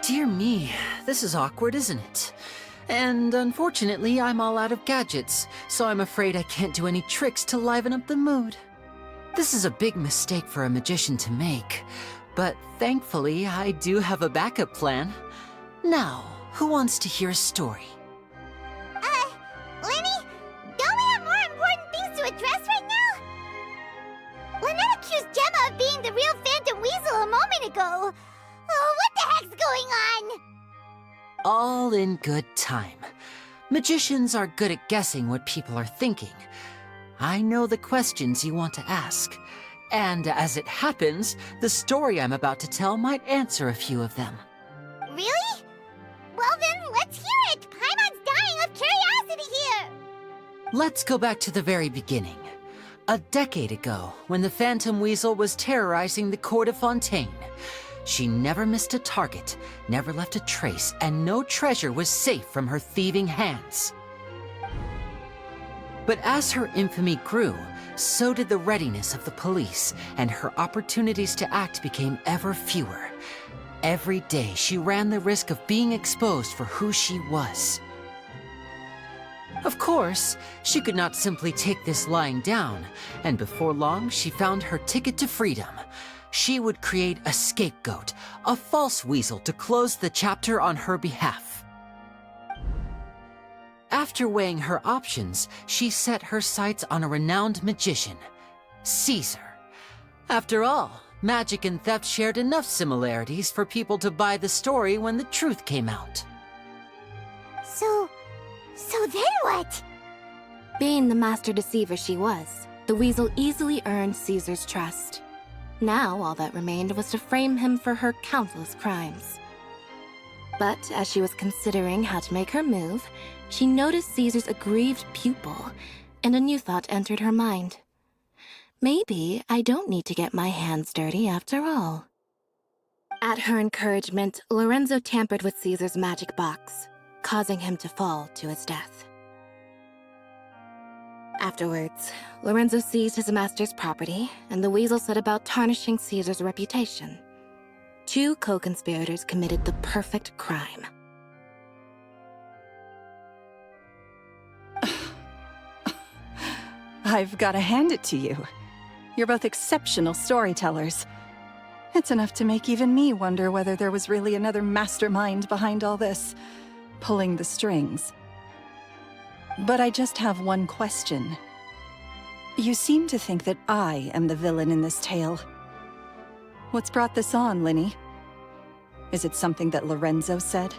Dear me, this is awkward, isn't it? And unfortunately, I'm all out of gadgets, so I'm afraid I can't do any tricks to liven up the mood. This is a big mistake for a magician to make, but thankfully, I do have a backup plan. Now, who wants to hear a story? Lenny, don't we have more important things to address right now? Lynette accused Gemma of being the real Phantom Weasel a moment ago. Oh, what the heck's going on? All in good time. Magicians are good at guessing what people are thinking. I know the questions you want to ask. And as it happens, the story I'm about to tell might answer a few of them. Really? Well then, let's hear it! Paimon's dying of curiosity here! Let's go back to the very beginning. A decade ago, when the Phantom Weasel was terrorizing the court of Fontaine. She never missed a target, never left a trace, and no treasure was safe from her thieving hands. But as her infamy grew, so did the readiness of the police, and her opportunities to act became ever fewer. Every day, she ran the risk of being exposed for who she was. Of course, she could not simply take this lying down, and before long, she found her ticket to freedom. She would create a scapegoat, a false weasel to close the chapter on her behalf. After weighing her options, she set her sights on a renowned magician, Caesar. After all, magic and theft shared enough similarities for people to buy the story when the truth came out. So then what? Being the master deceiver she was, the weasel easily earned Caesar's trust. Now all that remained was to frame him for her countless crimes. But as she was considering how to make her move, she noticed Caesar's aggrieved pupil, and a new thought entered her mind. Maybe I don't need to get my hands dirty after all. At her encouragement, Lorenzo tampered with Caesar's magic box, causing him to fall to his death. Afterwards, Lorenzo seized his master's property, and the weasel set about tarnishing Caesar's reputation. Two co-conspirators committed the perfect crime. I've got to hand it to you. You're both exceptional storytellers. It's enough to make even me wonder whether there was really another mastermind behind all this, pulling the strings. But I just have one question. You seem to think that I am the villain in this tale. What's brought this on, Linny? Is it something that Lorenzo said?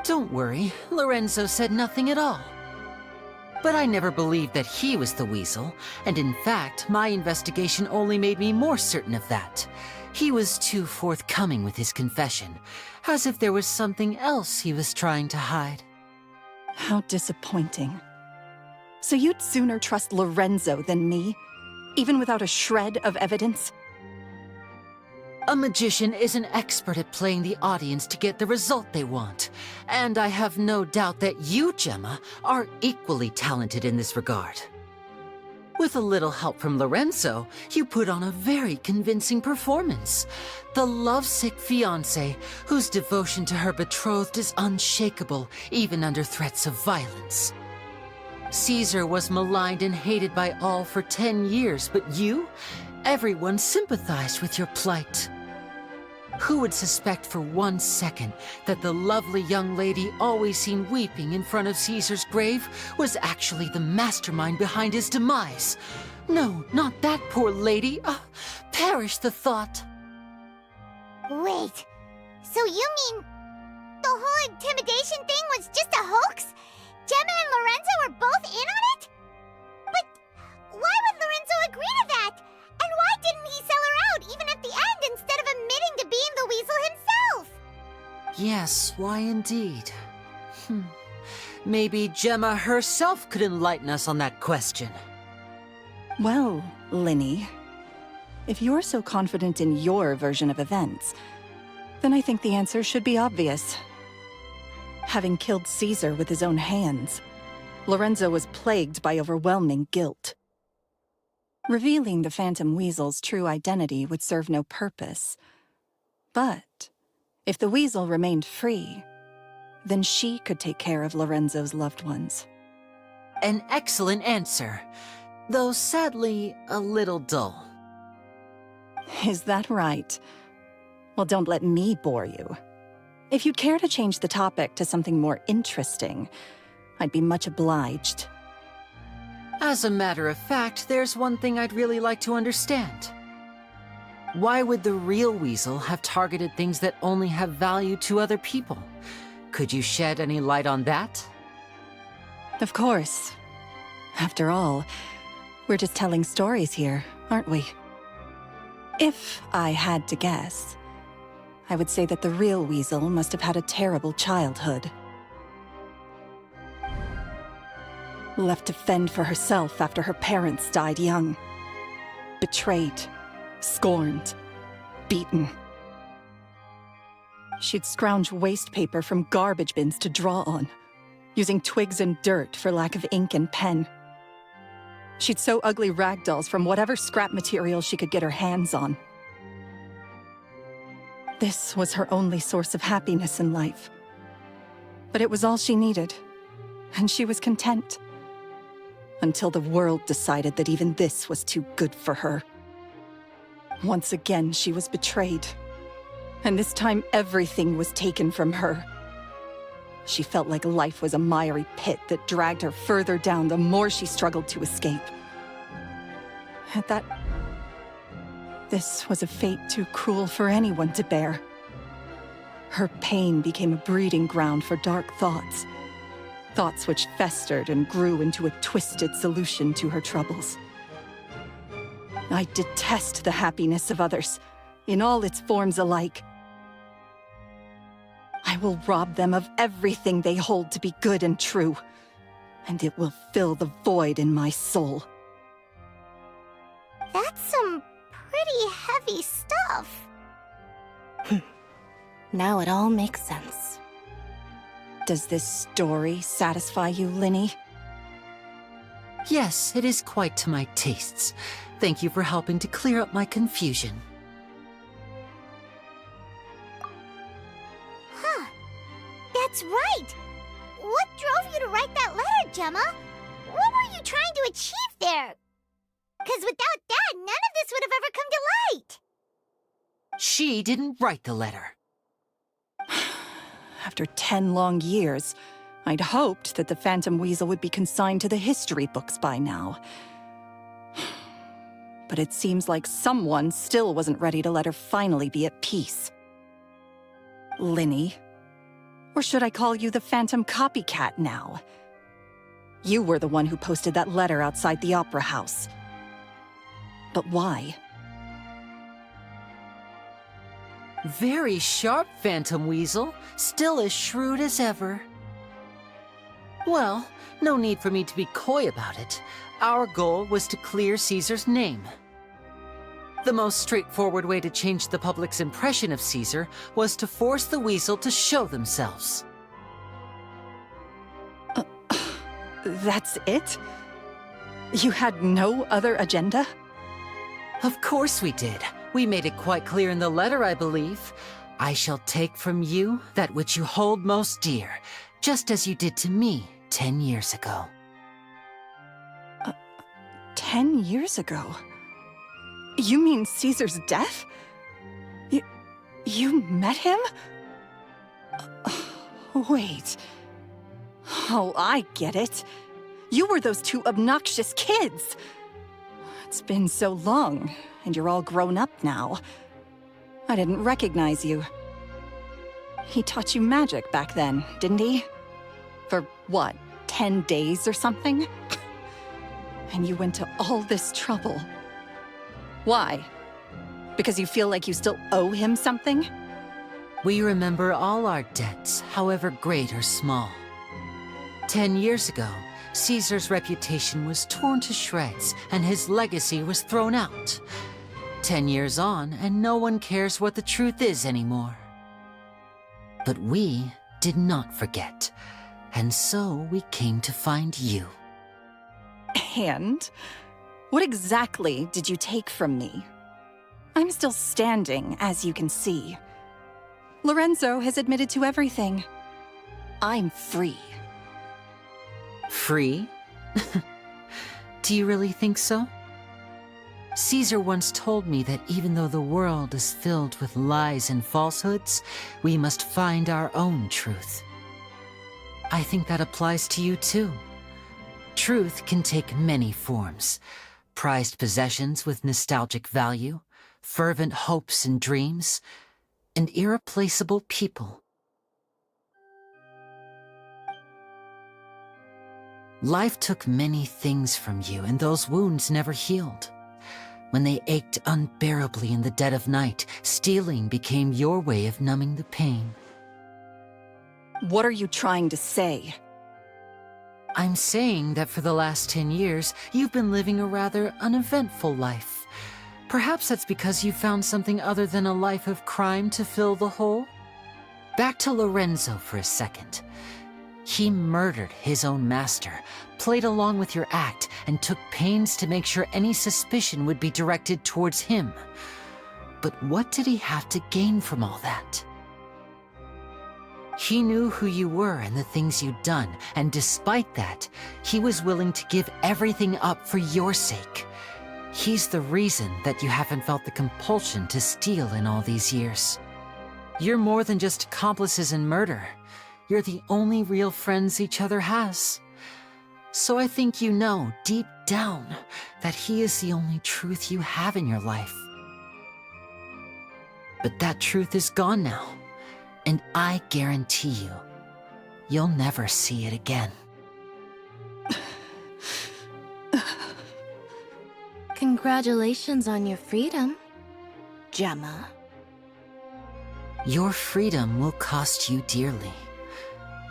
Don't worry, Lorenzo said nothing at all. But I never believed that he was the weasel, and in fact, my investigation only made me more certain of that. He was too forthcoming with his confession, as if there was something else he was trying to hide. How disappointing. So you'd sooner trust Lorenzo than me, even without a shred of evidence? A magician is an expert at playing the audience to get the result they want, and I have no doubt that you, Gemma, are equally talented in this regard. With a little help from Lorenzo, you put on a very convincing performance. The lovesick fiancé, whose devotion to her betrothed is unshakable, even under threats of violence. Caesar was maligned and hated by all for 10 years, but you? Everyone sympathized with your plight. Who would suspect for 1 second that the lovely young lady always seen weeping in front of Caesar's grave was actually the mastermind behind his demise? No, not that poor lady. Perish the thought. Wait, so you mean the whole intimidation thing was just a hoax? Gemma and Lorenzo were both in on it? But why would Lorenzo agree to that? And why didn't he sell her out even at the end instead of admitting to being the weasel himself? Yes, why indeed? Maybe Gemma herself could enlighten us on that question. Well, Linny, if you're so confident in your version of events, then I think the answer should be obvious. Having killed Caesar with his own hands, Lorenzo was plagued by overwhelming guilt. Revealing the Phantom Weasel's true identity would serve no purpose. But If the weasel remained free, then she could take care of Lorenzo's loved ones. An excellent answer, though sadly a little dull. Is that right? Well, don't let me bore you. If you'd care to change the topic to something more interesting, I'd be much obliged. As a matter of fact, there's one thing I'd really like to understand. Why would the real weasel have targeted things that only have value to other people? Could you shed any light on that? Of course. After all, we're just telling stories here, aren't we? If I had to guess, I would say that the real weasel must have had a terrible childhood. Left to fend for herself after her parents died young. Betrayed, scorned, beaten. She'd scrounge waste paper from garbage bins to draw on, using twigs and dirt for lack of ink and pen. She'd sew ugly rag dolls from whatever scrap material she could get her hands on. This was her only source of happiness in life. But it was all she needed, and she was content. Until the world decided that even this was too good for her. Once again, she was betrayed. And this time, everything was taken from her. She felt like life was a miry pit that dragged her further down the more she struggled to escape. This was a fate too cruel for anyone to bear. Her pain became a breeding ground for dark thoughts. Thoughts which festered and grew into a twisted solution to her troubles. I detest the happiness of others, in all its forms alike. I will rob them of everything they hold to be good and true, and it will fill the void in my soul. That's some pretty heavy stuff. Now it all makes sense. Does this story satisfy you, Linny? Yes, it is quite to my tastes. Thank you for helping to clear up my confusion. Huh. That's right. What drove you to write that letter, Gemma? What were you trying to achieve there? Because without that, none of this would have ever come to light. She didn't write the letter. After 10 long years, I'd hoped that the Phantom Weasel would be consigned to the history books by now. But it seems like someone still wasn't ready to let her finally be at peace. Linny. Or should I call you the Phantom Copycat now? You were the one who posted that letter outside the Opera House. But why? Very sharp, Phantom Weasel. Still as shrewd as ever. Well, no need for me to be coy about it. Our goal was to clear Caesar's name. The most straightforward way to change the public's impression of Caesar was to force the Weasel to show themselves. That's it? You had no other agenda? Of course we did. We made it quite clear in the letter, I believe. I shall take from you that which you hold most dear, just as you did to me 10 years ago. 10 years ago? You mean Caesar's death? You met him? Wait. Oh, I get it. You were those two obnoxious kids. It's been so long, and you're all grown up now. I didn't recognize you. He taught you magic back then, didn't he? For what, 10 days or something? And you went to all this trouble. Why? Because you feel like you still owe him something? We remember all our debts, however great or small. 10 years ago, Caesar's reputation was torn to shreds, and his legacy was thrown out. 10 years on, and no one cares what the truth is anymore. But we did not forget, and so we came to find you. And? What exactly did you take from me? I'm still standing, as you can see. Lorenzo has admitted to everything. I'm free. Free? Do you really think so? Caesar once told me that even though the world is filled with lies and falsehoods, we must find our own truth. I think that applies to you too. Truth can take many forms. Prized possessions with nostalgic value, fervent hopes and dreams, and irreplaceable people. Life took many things from you, and those wounds never healed. When they ached unbearably in the dead of night, stealing became your way of numbing the pain. What are you trying to say? I'm saying that for the last 10 years, you've been living a rather uneventful life. Perhaps that's because you found something other than a life of crime to fill the hole? Back to Lorenzo for a second. He murdered his own master, played along with your act, and took pains to make sure any suspicion would be directed towards him. But what did he have to gain from all that? He knew who you were and the things you'd done, and despite that, he was willing to give everything up for your sake. He's the reason that you haven't felt the compulsion to steal in all these years. You're more than just accomplices in murder. You're the only real friends each other has. So I think you know, deep down, that he is the only truth you have in your life. But that truth is gone now, and I guarantee you, you'll never see it again. Congratulations on your freedom, Gemma. Your freedom will cost you dearly.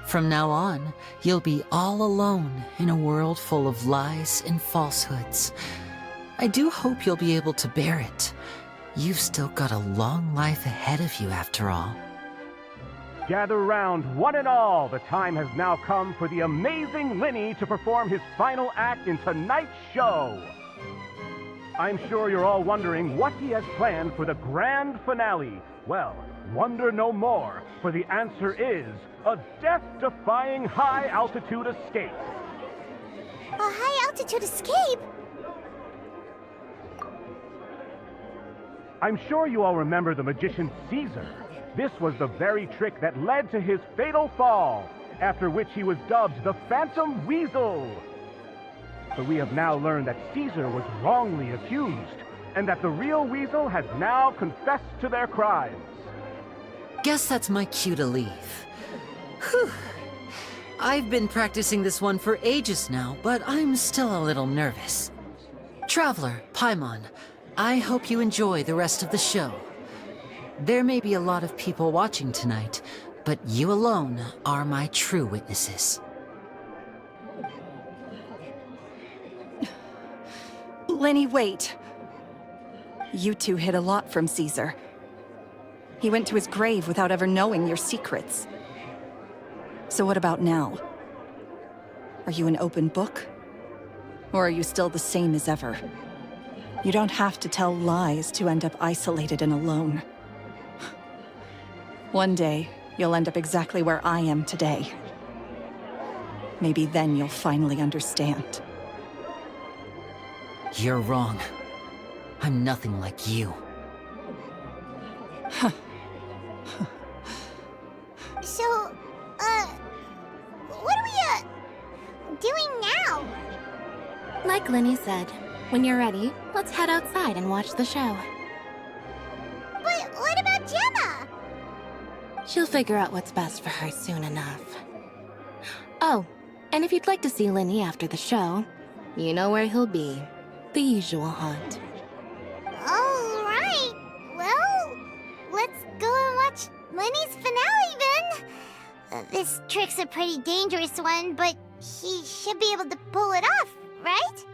From now on, you'll be all alone in a world full of lies and falsehoods. I do hope you'll be able to bear it. You've still got a long life ahead of you after all. Gather round, one and all. The time has now come for the amazing Linny to perform his final act in tonight's show. I'm sure you're all wondering what he has planned for the grand finale. Well, wonder no more, for the answer is a death-defying high-altitude escape. A high-altitude escape? I'm sure you all remember the magician Caesar. This was the very trick that led to his fatal fall, after which he was dubbed the Phantom Weasel. But we have now learned that Caesar was wrongly accused, and that the real Weasel has now confessed to their crimes. Guess that's my cue to leave. Whew. I've been practicing this one for ages now, but I'm still a little nervous. Traveler, Paimon, I hope you enjoy the rest of the show. There may be a lot of people watching tonight, but you alone are my true witnesses. Lenny, wait. You two hid a lot from Caesar. He went to his grave without ever knowing your secrets. So what about now? Are you an open book? Or are you still the same as ever? You don't have to tell lies to end up isolated and alone. One day, you'll end up exactly where I am today. Maybe then you'll finally understand. You're wrong. I'm nothing like you. So, what are we, doing now? Like Linny said, when you're ready, let's head outside and watch the show. But what about Gemma? She'll figure out what's best for her soon enough. Oh, and if you'd like to see Linny after the show, you know where he'll be. The usual haunt. All right. Well, let's go and watch Lenny's finale then. This trick's a pretty dangerous one, but he should be able to pull it off, right?